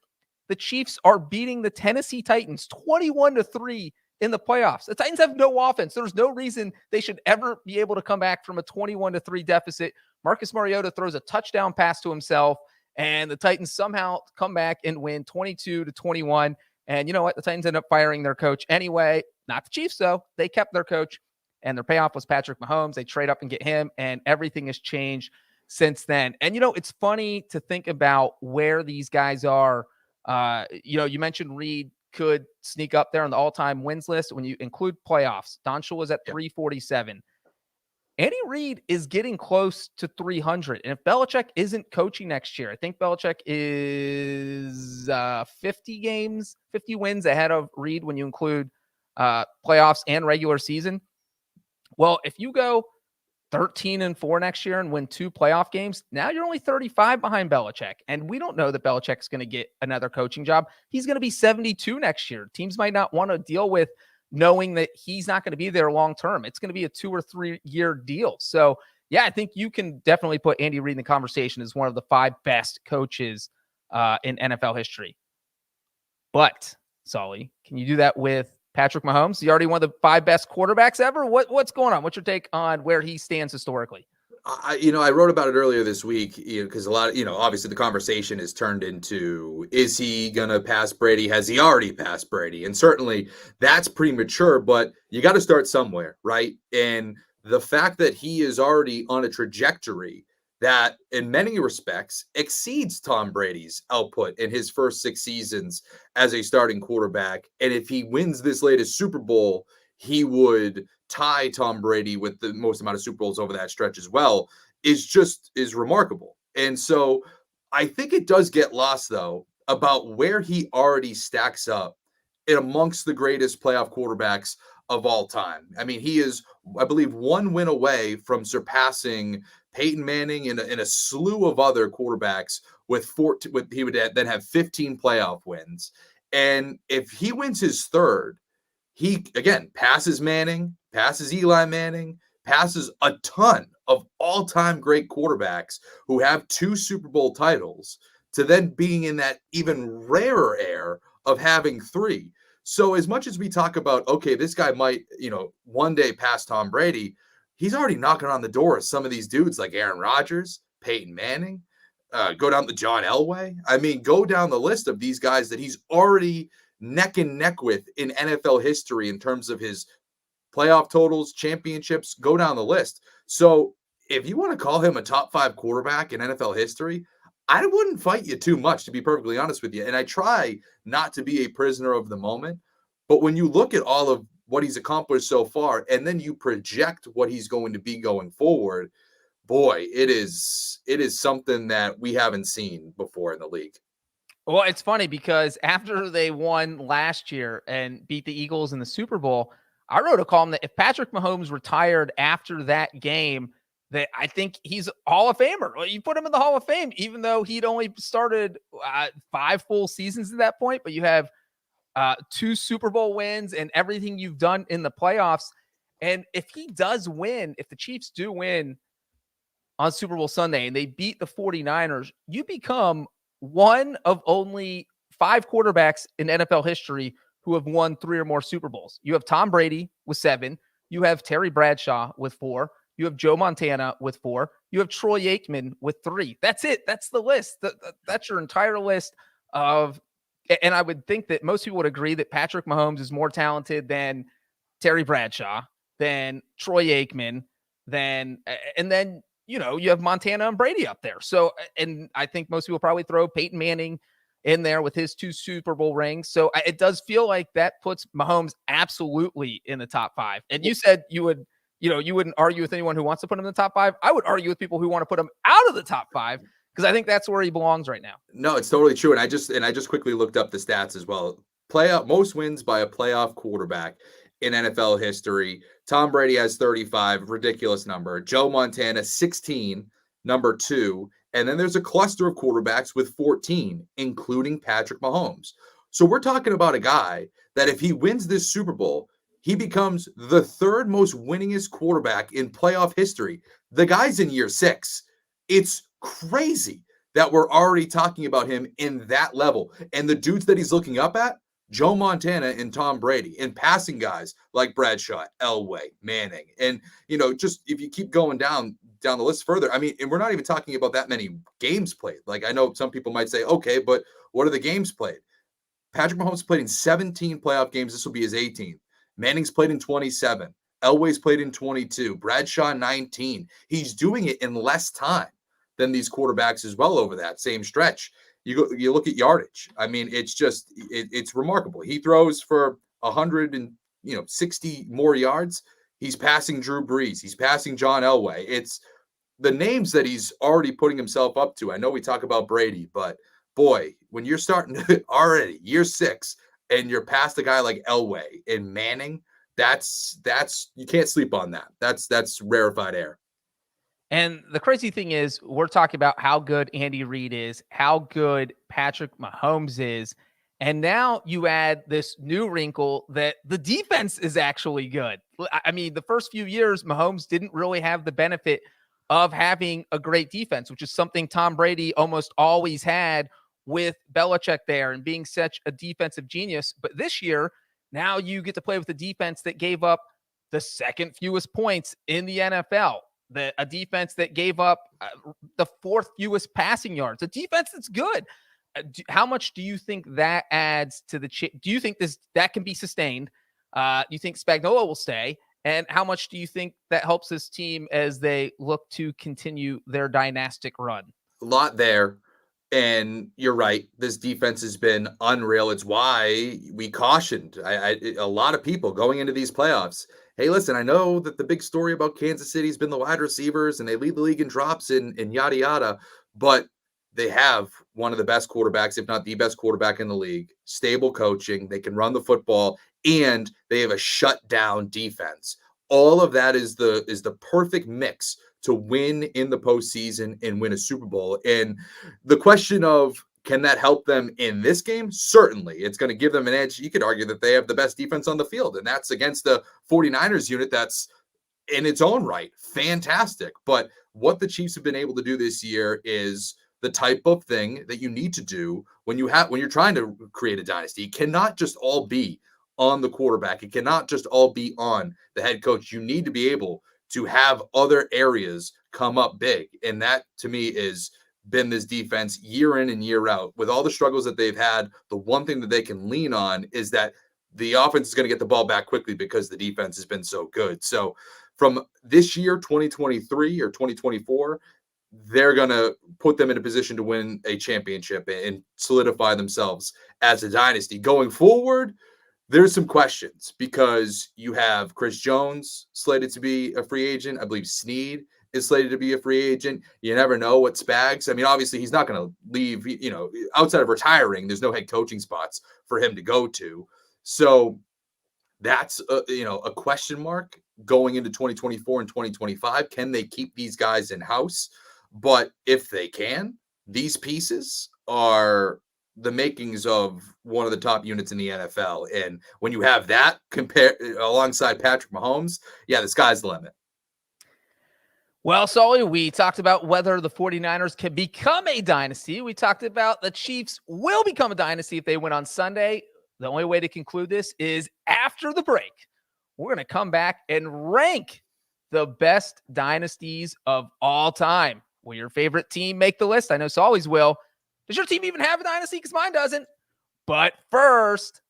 the Chiefs are beating the Tennessee Titans 21-3 in the playoffs. The Titans have no offense. There's no reason they should ever be able to come back from a 21-3 deficit. Marcus Mariota throws a touchdown pass to himself, and the Titans somehow come back and win 22-21. And you know what? The Titans end up firing their coach anyway. Not the Chiefs, though. They kept their coach, and their payoff was Patrick Mahomes. They trade up and get him, and everything has changed since then. And, it's funny to think about where these guys are. You mentioned Reed could sneak up there on the all-time wins list when you include playoffs. Don Shula was at 347. Andy Reid is getting close to 300. And if Belichick isn't coaching next year, I think Belichick is 50 wins ahead of Reid when you include playoffs and regular season. Well, if you go 13-4 next year and win 2 playoff games, now you're only 35 behind Belichick. And we don't know that Belichick's going to get another coaching job. He's going to be 72 next year. Teams might not want to deal with knowing that he's not going to be there long-term. It's going to be a 2 or 3 year deal. So yeah, I think you can definitely put Andy Reid in the conversation as one of the 5 best coaches in NFL history. But Sully, can you do that with Patrick Mahomes? He already one of the 5 best quarterbacks ever. What's going on? What's your take on where he stands historically? I wrote about it earlier this week, because a lot of, obviously the conversation is turned into, is he going to pass Brady? Has he already passed Brady? And certainly that's premature, but you got to start somewhere, right? And the fact that he is already on a trajectory that in many respects exceeds Tom Brady's output in his first 6 seasons as a starting quarterback. And if he wins this latest Super Bowl, he would tie Tom Brady with the most amount of Super Bowls over that stretch as well, is remarkable. And so I think it does get lost, though, about where he already stacks up in amongst the greatest playoff quarterbacks of all time. I mean, he is, I believe, 1 win away from surpassing Peyton Manning and a slew of other quarterbacks with he would then have 15 playoff wins. And if he wins his 3rd, he, again, passes Manning, passes Eli Manning, passes a ton of all-time great quarterbacks who have 2 Super Bowl titles, to then being in that even rarer air of having 3. So as much as we talk about, okay, this guy might, one day pass Tom Brady, he's already knocking on the door of some of these dudes like Aaron Rodgers, Peyton Manning, go down to John Elway. I mean, go down the list of these guys that he's already neck and neck with in NFL history in terms of his playoff totals, championships, go down the list. So if you want to call him a top 5 quarterback in NFL history, I wouldn't fight you too much, to be perfectly honest with you. And I try not to be a prisoner of the moment. But when you look at all of what he's accomplished so far, and then you project what he's going to be going forward, boy, it is something that we haven't seen before in the league. Well, it's funny because after they won last year and beat the Eagles in the Super Bowl, I wrote a column that if Patrick Mahomes retired after that game, that I think he's a Hall of Famer. You put him in the Hall of Fame, even though he'd only started 5 full seasons at that point, but you have 2 Super Bowl wins and everything you've done in the playoffs. And if he does win, if the Chiefs do win on Super Bowl Sunday and they beat the 49ers, you become one of only 5 quarterbacks in NFL history who have won 3 or more Super Bowls. You have Tom Brady with 7. You have Terry Bradshaw with 4. You have Joe Montana with 4. You have Troy Aikman with 3. That's it. That's the list. That's your entire list of, and I would think that most people would agree that Patrick Mahomes is more talented than Terry Bradshaw, than Troy Aikman, and then, you have Montana and Brady up there. So, and I think most people probably throw Peyton Manning in there with his 2 Super Bowl rings. So it does feel like that puts Mahomes absolutely in the top 5. And you said you wouldn't argue with anyone who wants to put him in the top 5. I would argue with people who want to put him out of the top 5 because I think that's where he belongs right now. No, it's totally true. And I just quickly looked up the stats as well. Most wins by a playoff quarterback in NFL history. Tom Brady has 35, ridiculous number. Joe Montana, 16, number 2. And then there's a cluster of quarterbacks with 14, including Patrick Mahomes. So we're talking about a guy that if he wins this Super Bowl, he becomes the third most winningest quarterback in playoff history. The guy's in year 6. It's crazy that we're already talking about him in that level. And the dudes that he's looking up at, Joe Montana and Tom Brady, and passing guys like Bradshaw, Elway, Manning. And, just if you keep going down the list further, I mean, and we're not even talking about that many games played. Like, I know some people might say, okay, but what are the games played? Patrick Mahomes played in 17 playoff games. This will be his 18th. Manning's played in 27. Elway's played in 22. Bradshaw, 19. He's doing it in less time than these quarterbacks as well over that same stretch. You look at yardage. I mean, it's remarkable. He throws for 160 more yards. He's passing Drew Brees. He's passing John Elway. It's the names that he's already putting himself up to. I know we talk about Brady, but boy, when you're starting to already year 6 and you're past a guy like Elway and Manning, that's you can't sleep on that. That's rarefied air. And the crazy thing is, we're talking about how good Andy Reid is, how good Patrick Mahomes is. And now you add this new wrinkle that the defense is actually good. I mean, the first few years, Mahomes didn't really have the benefit of having a great defense, which is something Tom Brady almost always had with Belichick there and being such a defensive genius. But this year, now you get to play with a defense that gave up the second fewest points in the NFL. A defense that gave up the 4th fewest passing yards, a defense that's good. How much do you think that adds to the do you think that can be sustained? Do you think Spagnuolo will stay? And how much do you think that helps this team as they look to continue their dynastic run? A lot there. And you're right. This defense has been unreal. It's why we cautioned a lot of people going into these playoffs. Hey, listen, I know that the big story about Kansas City has been the wide receivers and they lead the league in drops and yada, yada. But they have one of the best quarterbacks, if not the best quarterback in the league, stable coaching. They can run the football and they have a shutdown defense. All of that is the perfect mix to win in the postseason and win a Super Bowl. And the question of, can that help them in this game? Certainly. It's going to give them an edge. You could argue that they have the best defense on the field, and that's against the 49ers unit that's in its own right fantastic. But what the Chiefs have been able to do this year is the type of thing that you need to do when you're trying to create a dynasty. It cannot just all be on the quarterback. It cannot just all be on the head coach. You need to be able to have other areas come up big. And that, to me, is been this defense year in and year out. With all the struggles that they've had, the one thing that they can lean on is that the offense is going to get the ball back quickly because the defense has been so good. So from this year, 2023 or 2024, they're going to put them in a position to win a championship and solidify themselves as a dynasty. Going forward, there's some questions because you have Chris Jones slated to be a free agent. I believe Snead is slated to be a free agent. You never know what Spags. I mean, obviously, he's not going to leave, outside of retiring. There's no head coaching spots for him to go to. So that's, a question mark going into 2024 and 2025. Can they keep these guys in-house? But if they can, these pieces are the makings of one of the top units in the NFL. And when you have that compared alongside Patrick Mahomes, yeah, the sky's the limit. Well, Sully, we talked about whether the 49ers can become a dynasty. We talked about the Chiefs will become a dynasty if they win on Sunday. The only way to conclude this is after the break. We're going to come back and rank the best dynasties of all time. Will your favorite team make the list? I know Sully's will. Does your team even have a dynasty? Because mine doesn't. But first,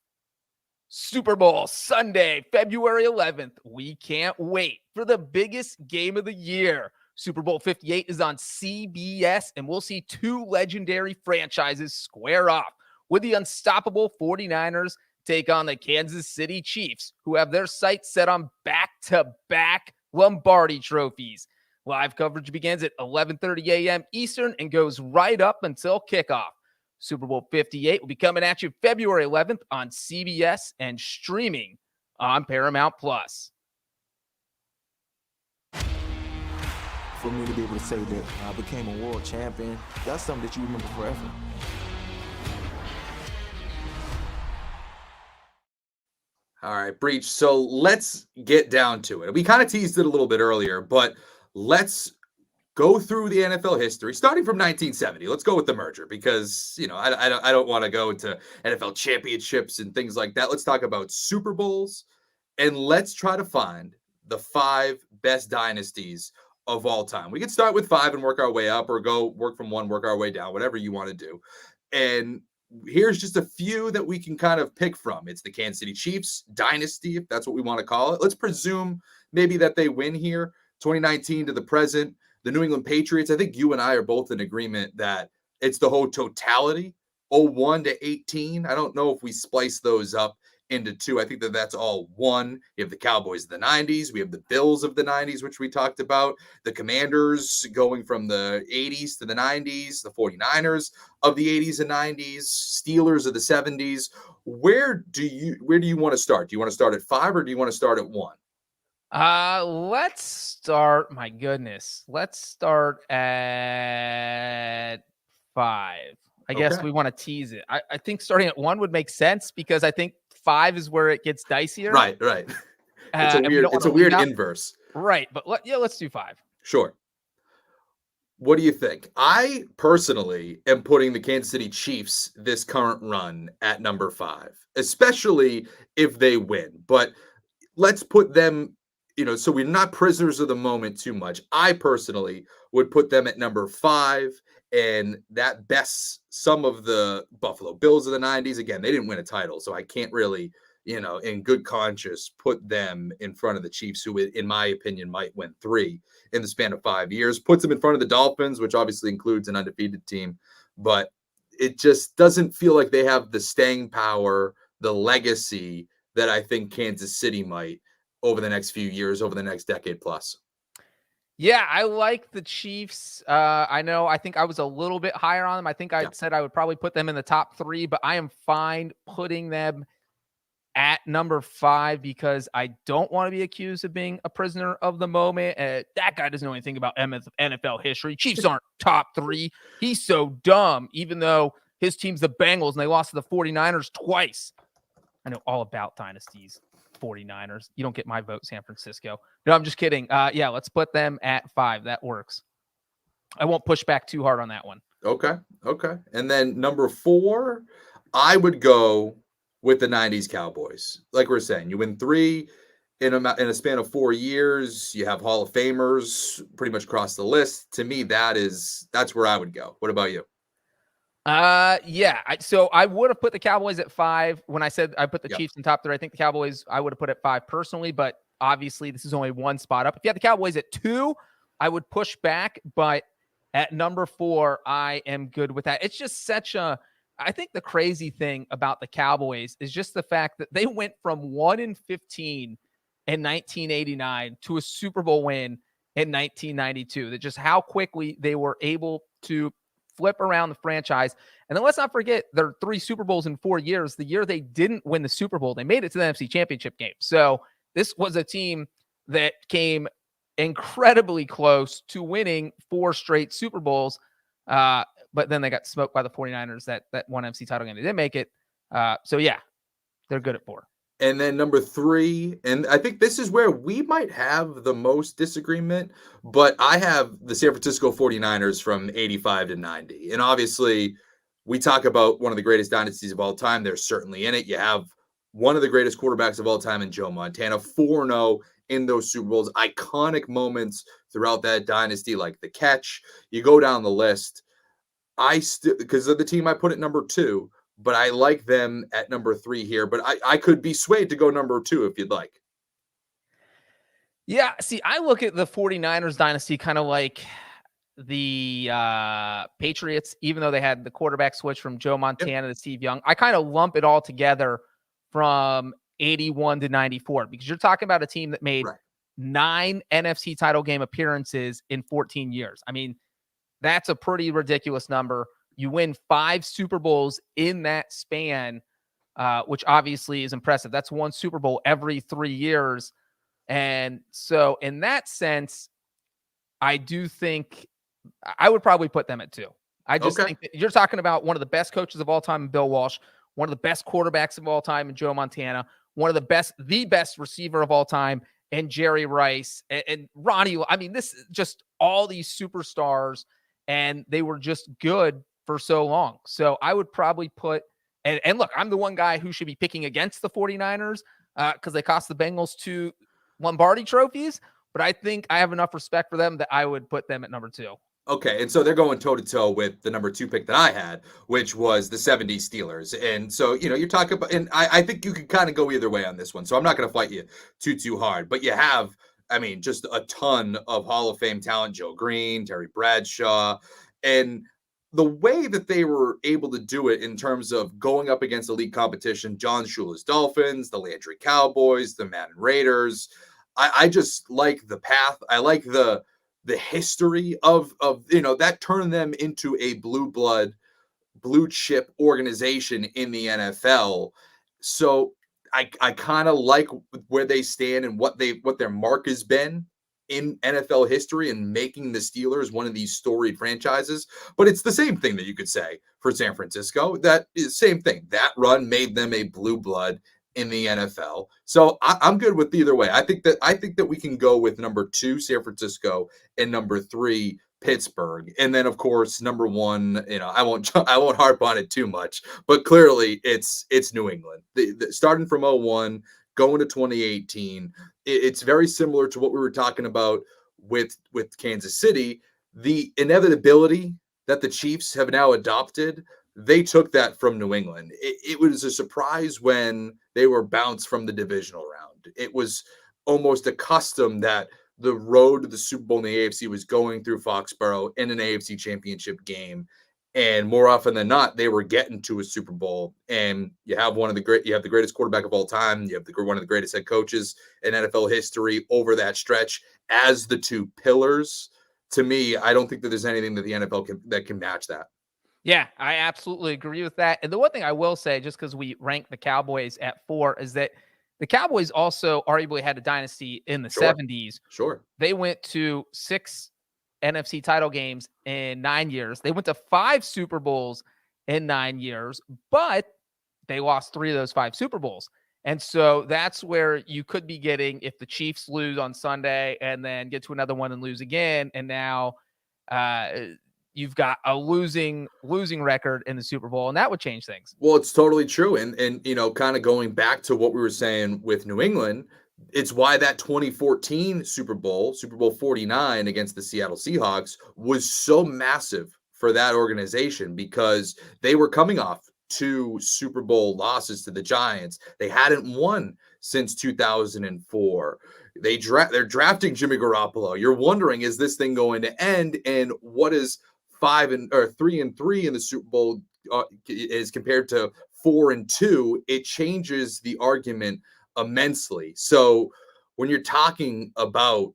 Super Bowl Sunday, February 11th. We can't wait for the biggest game of the year. Super Bowl 58 is on CBS, and we'll see two legendary franchises square off with the unstoppable 49ers take on the Kansas City Chiefs, who have their sights set on back-to-back Lombardi trophies. Live coverage begins at 11:30 a.m. Eastern and goes right up until kickoff. Super Bowl 58 will be coming at you February 11th on CBS and streaming on Paramount Plus. For me to be able to say that I became a world champion, that's something that you remember forever. All right, Breech. So let's get down to it. We kind of teased it a little bit earlier, but let's go through the NFL history, starting from 1970. Let's go with the merger because, you know, I don't want to go into NFL championships and things like that. Let's talk about Super Bowls, and let's try to find the 5 best dynasties of all time. We can start with 5 and work our way up, or go work from 1, work our way down, whatever you want to do. And here's just a few that we can kind of pick from. It's the Kansas City Chiefs Dynasty, if that's what we want to call it. Let's presume maybe that they win here, 2019 to the present. The New England Patriots, I think you and I are both in agreement that it's the whole totality, 01 to 18. I don't know if we splice those up into 2. I think that that's all one. You have the Cowboys of the 90s. We have the Bills of the 90s, which we talked about. The Commanders going from the 80s to the 90s. The 49ers of the 80s and 90s. Steelers of the 70s. Where do you want to start? Do you want to start at 5 or do you want to start at 1? Let's start. My goodness. Let's start at 5. I guess we want to tease it. I think starting at 1 would make sense because I think 5 is where it gets dicier. Right. It's a weird inverse. Right. But let's do 5. Sure. What do you think? I personally am putting the Kansas City Chiefs this current run at number 5, especially if they win. But let's put them, so we're not prisoners of the moment too much. I personally would put them at number 5. And that bests some of the Buffalo Bills of the 90s. Again, they didn't win a title, so I can't really, in good conscience, put them in front of the Chiefs, who, in my opinion, might win 3 in the span of 5 years. Puts them in front of the Dolphins, which obviously includes an undefeated team. But it just doesn't feel like they have the staying power, the legacy that I think Kansas City might over the next few years, over the next decade plus. Yeah, I like the Chiefs. I think I was a little bit higher on them. I think I said I would probably put them in the top 3, but I am fine putting them at number 5 because I don't want to be accused of being a prisoner of the moment. That guy doesn't know anything about NFL history. Chiefs aren't top 3. He's so dumb, even though his team's the Bengals and they lost to the 49ers twice. I know all about dynasties. 49ers. You don't get my vote, San Francisco. No, I'm just kidding. Let's put them at 5. That works. I won't push back too hard on that one. Okay. And then number 4, I would go with the 90s Cowboys. Like we're saying, you win 3 in a span of 4 years. You have Hall of Famers pretty much across the list. To me, that's where I would go. What about you? So I would have put the Cowboys at 5 when I said I put the Chiefs in top 3. I think the Cowboys I would have put at 5 personally, but obviously this is only one spot up. If you had the Cowboys at 2, I would push back, but at number 4, I am good with that. It's just I think the crazy thing about the Cowboys is just the fact that they went from 1-15 in 1989 to a Super Bowl win in 1992. That just how quickly they were able to flip around the franchise. And then let's not forget their 3 Super Bowls in 4 years. The year they didn't win the Super Bowl, they made it to the NFC Championship game. So this was a team that came incredibly close to winning 4 straight Super Bowls. But then they got smoked by the 49ers that one NFC title game. They didn't make it. They're good at 4. And then number 3, and I think this is where we might have the most disagreement, but I have the San Francisco 49ers from 85 to 90. And obviously, we talk about one of the greatest dynasties of all time. They're certainly in it. You have one of the greatest quarterbacks of all time in Joe Montana, 4-0 in those Super Bowls, iconic moments throughout that dynasty, like the catch. You go down the list. Because of the team I put at number 2, but I like them at number 3 here. But I could be swayed to go number 2 if you'd like. Yeah, see, I look at the 49ers dynasty kind of like the Patriots, even though they had the quarterback switch from Joe Montana to Steve Young. I kind of lump it all together from 81 to 94 because you're talking about a team that made 9 NFC title game appearances in 14 years. I mean, that's a pretty ridiculous number. You win 5 Super Bowls in that span. which obviously is impressive. That's one Super Bowl every 3 years. And so in that sense, I do think I would probably put them at 2. I just think that you're talking about one of the best coaches of all time, Bill Walsh, one of the best quarterbacks of all time, Joe Montana, one of the best receiver of all time, and Jerry Rice and Ronnie. I mean, this is just all these superstars, and they were just good for so long. So I would probably put, and look, I'm the one guy who should be picking against the 49ers because they cost the Bengals 2 Lombardi trophies, but I think I have enough respect for them that I would put them at number 2. Okay, and so they're going toe-to-toe with the number 2 pick that I had, which was the 70s Steelers. And so, you're talking about, and I think you could kind of go either way on this one. So I'm not going to fight you too hard. But you have, I mean, just a ton of Hall of Fame talent, Joe Green, Terry Bradshaw. And the way that they were able to do it in terms of going up against elite competition, John Shula's Dolphins, the Landry Cowboys, the Madden Raiders, I just like the path. I like the history of that turned them into a blue chip organization in the NFL. So I kind of like where they stand and what their mark has been in NFL history and making the Steelers one of these storied franchises. But it's the same thing that you could say for San Francisco. That is same thing. That run made them a blue blood in the NFL. So I'm good with either way. I think that we can go with number 2, San Francisco, and number 3, Pittsburgh. And then of course, number 1, I won't harp on it too much, but clearly it's New England. The starting from 01, going to 2018, it's very similar to what we were talking about with Kansas City. The inevitability that the Chiefs have now adopted, they took that from New England. It was a surprise when they were bounced from the divisional round. It was almost a custom that the road to the Super Bowl in the AFC was going through Foxborough in an AFC championship game. And more often than not, they were getting to a Super Bowl. And you have the greatest quarterback of all time. You have one of the greatest head coaches in NFL history over that stretch as the 2 pillars. To me, I don't think that there's anything that the NFL can match that. Yeah, I absolutely agree with that. And the one thing I will say, just because we rank the Cowboys at 4, is that the Cowboys also arguably had a dynasty in the 70s. Sure. They went to 6 NFC title games in 9 years. They went to 5 Super Bowls in 9 years, but they lost 3 of those 5 Super Bowls. And so that's where you could be getting, if the Chiefs lose on Sunday and then get to another one and lose again, and now you've got a losing record in the Super Bowl, and that would change things. Well, it's totally true. And kind of going back to what we were saying with New England, it's why that 2014 Super Bowl 49 against the Seattle Seahawks was so massive for that organization, because they were coming off 2 Super Bowl losses to the Giants. They hadn't won since 2004. They're drafting Jimmy Garoppolo. You're wondering, is this thing going to end? And what is 3-3 in the Super Bowl is compared to 4-2? It changes the argument immensely. So when you're talking about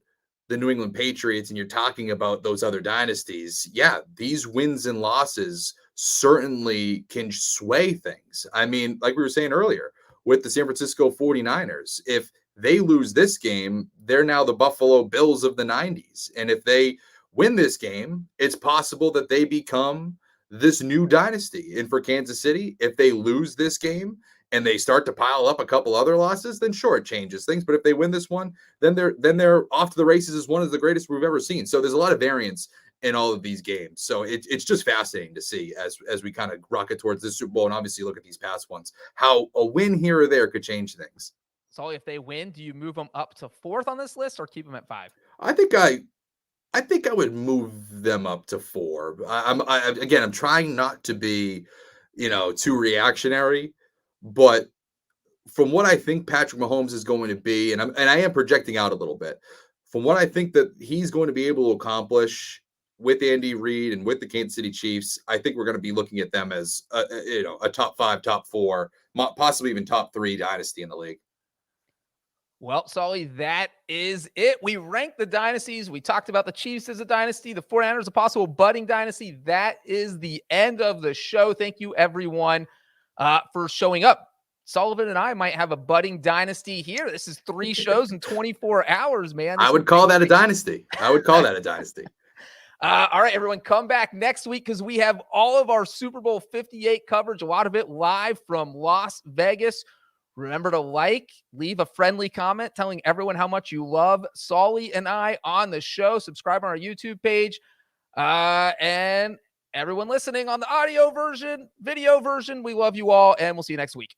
the New England Patriots and you're talking about those other dynasties, yeah, these wins and losses certainly can sway things. I mean, like we were saying earlier with the San Francisco 49ers, if they lose this game, they're now the Buffalo Bills of the 90s. And if they win this game, it's possible that they become this new dynasty. And for Kansas City, if they lose this game and they start to pile up a couple other losses, then sure, it changes things. But if they win this one, then they're off to the races as one of the greatest we've ever seen. So there's a lot of variance in all of these games. So it's just fascinating to see as we kind of rocket towards this Super Bowl and obviously look at these past ones, how a win here or there could change things. So if they win, do you move them up to 4th on this list or keep them at 5? I think I would move them up to 4. I'm trying not to be, too reactionary, but from what I think Patrick Mahomes is going to be, and I am projecting out a little bit, from what I think that he's going to be able to accomplish with Andy Reid and with the Kansas City Chiefs, I think we're going to be looking at them as a top 5, top 4, possibly even top 3 dynasty in the league. Well, Sully, that is it. We ranked the dynasties. We talked about the Chiefs as a dynasty, the 49ers, a possible budding dynasty. That is the end of the show. Thank you, everyone, for showing up Sullivan and I might have a budding dynasty here. This is 3 shows in 24 hours, man. I would call that a dynasty. I would call that a dynasty. All right, everyone, come back next week because we have all of our Super Bowl 58 coverage, a lot of it live from Las Vegas. Remember to leave a friendly comment telling everyone how much you love Sully and I on the show. Subscribe on our YouTube page. And everyone listening on the audio version, video version, we love you all, and we'll see you next week.